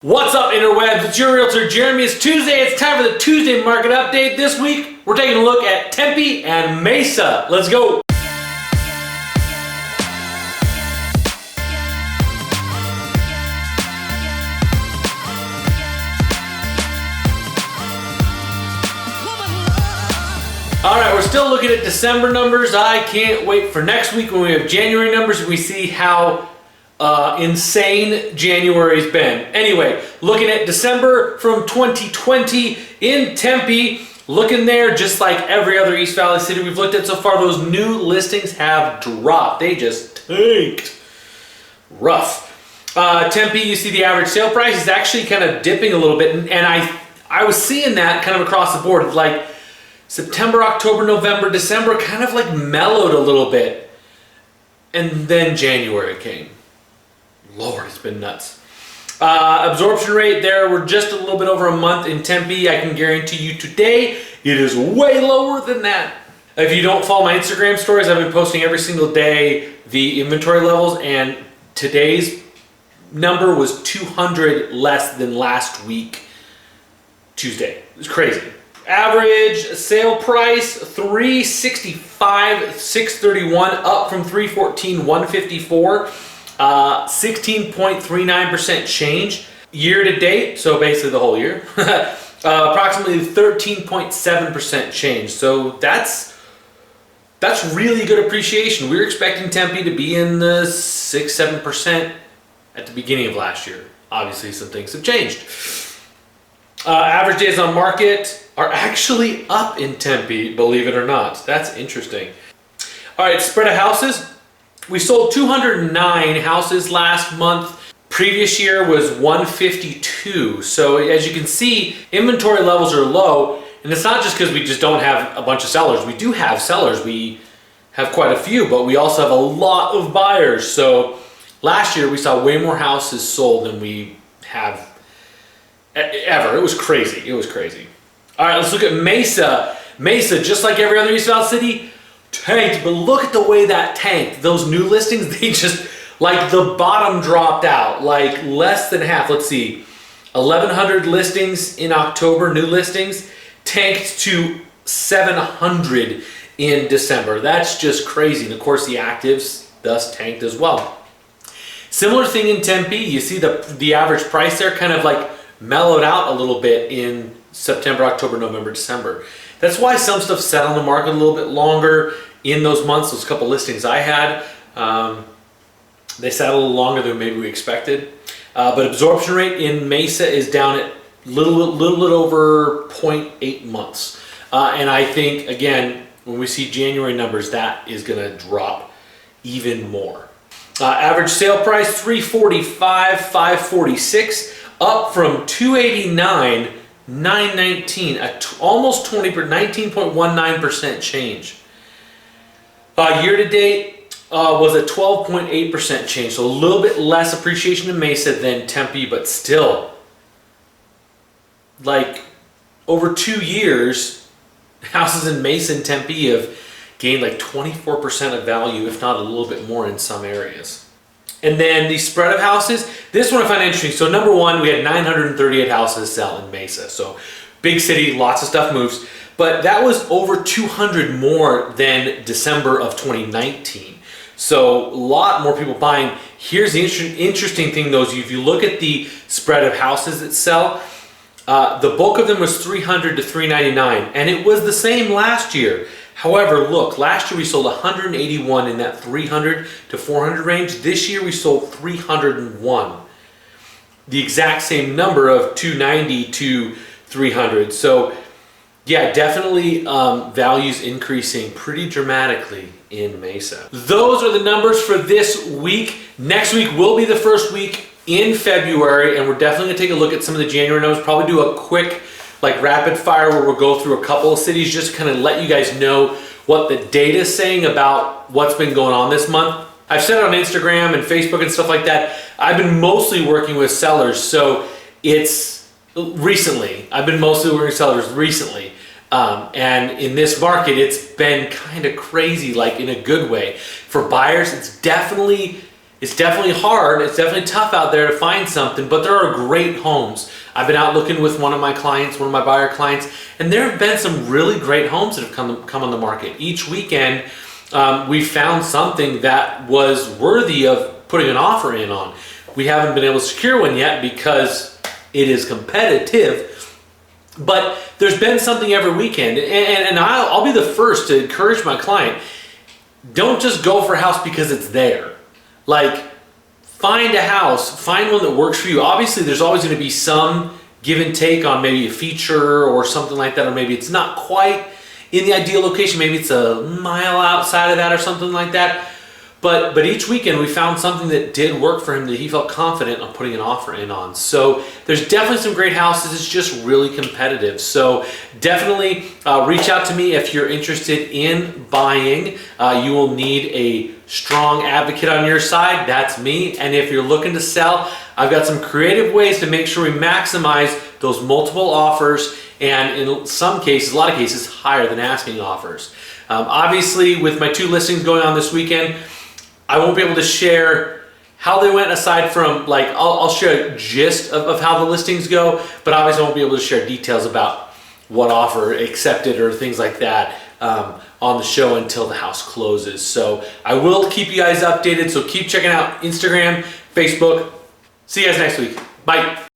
What's up, interwebs? It's your realtor Jeremy. It's Tuesday. It's time for the Tuesday market update. This week, we're taking a look at Tempe and Mesa. Let's go. All right, we're still looking at December numbers. I can't wait for next week when we have January numbers and we see how insane January's been. Anyway, looking at December from 2020 in Tempe, looking there just like every other East Valley city we've looked at so far, those new listings have dropped. They just tanked. Rough. Tempe, you see the average sale price is actually kind of dipping a little bit, and I was seeing that kind of across the board, like September, October, November, December kind of like mellowed a little bit, and then January came. Lord, it's been nuts. Absorption rate there, we're just a little bit over a month in Tempe. I can guarantee you today, it is way lower than that. If you don't follow my Instagram stories, I've been posting every single day the inventory levels, and today's number was 200 less than last week, Tuesday. It's crazy. Average sale price, $365,631, up from $314,154. 16.39% change year to date, so basically the whole year. Approximately 13.7% change. So that's really good appreciation. We were expecting Tempe to be in the 6-7% at the beginning of last year. Obviously, some things have changed. Average days on market are actually up in Tempe, believe it or not. That's interesting. All right, spread of houses. We sold 209 houses last month. Previous year was 152. So as you can see, inventory levels are low. And it's not just because we just don't have a bunch of sellers. We do have sellers. We have quite a few, but we also have a lot of buyers. So last year we saw way more houses sold than we have ever. It was crazy. It was crazy. All right, let's look at Mesa. Mesa, just like every other East Valley city, tanked, but look at the way that tanked. Those new listings, they just, like the bottom dropped out, like less than half. Let's see, 1,100 listings in October, new listings, tanked to 700 in December. That's just crazy. And of course the actives thus tanked as well. Similar thing in Tempe, you see the average price there kind of like mellowed out a little bit in September, October, November, December. That's why some stuff sat on the market a little bit longer in those months. Those couple listings I had, they sat a little longer than maybe we expected. But absorption rate in Mesa is down at little bit over 0.8 months. And I think, again, when we see January numbers, that is going to drop even more. Average sale price, $345,546, up from $289,919, almost 19.19% change. Year to date was a 12.8% change, so a little bit less appreciation in Mesa than Tempe, but still, like over 2 years, houses in Mesa and Tempe have gained like 24% of value, if not a little bit more in some areas. And then the spread of houses, this one I find interesting. So number one, we had 938 houses sell in Mesa. So big city, lots of stuff moves. But that was over 200 more than December of 2019. So a lot more people buying. Here's the interesting thing though, is if you look at the spread of houses that sell, the bulk of them was 300 to 399. And it was the same last year. However, look, last year we sold 181 in that 300 to 400 range. This year we sold 301. The exact same number of 290 to 300. So yeah, definitely values increasing pretty dramatically in Mesa. Those are the numbers for this week. Next week will be the first week in February, and we're definitely gonna take a look at some of the January numbers, probably do a quick like rapid fire where we'll go through a couple of cities, just kind of let you guys know what the data is saying about what's been going on this month. I've said it on Instagram and Facebook and stuff like that. I've been mostly working with sellers, so it's recently. I've been mostly working with sellers recently. And in this market, it's been kind of crazy, like in a good way. For buyers, it's definitely It's definitely hard, it's definitely tough out there to find something, but there are great homes. I've been out looking with one of my clients, one of my buyer clients, and there have been some really great homes that have come on the market. Each weekend, we found something that was worthy of putting an offer in on. We haven't been able to secure one yet because it is competitive, but there's been something every weekend, and I'll be the first to encourage my client, don't just go for a house because it's there. Like, find a house, find one that works for you. Obviously, there's always going to be some give and take on maybe a feature or something like that, or maybe it's not quite in the ideal location. Maybe it's a mile outside of that or something like that. But each weekend we found something that did work for him that he felt confident on putting an offer in on. So there's definitely some great houses. It's just really competitive. So definitely reach out to me if you're interested in buying. You will need a strong advocate on your side. That's me. And if you're looking to sell, I've got some creative ways to make sure we maximize those multiple offers, and in some cases, a lot of cases, higher than asking offers. Obviously, with my 2 listings going on this weekend, I won't be able to share how they went aside from, like, I'll share a gist of how the listings go, but obviously I won't be able to share details about what offer accepted or things like that on the show until the house closes. So I will keep you guys updated, so keep checking out Instagram, Facebook. See you guys next week. Bye.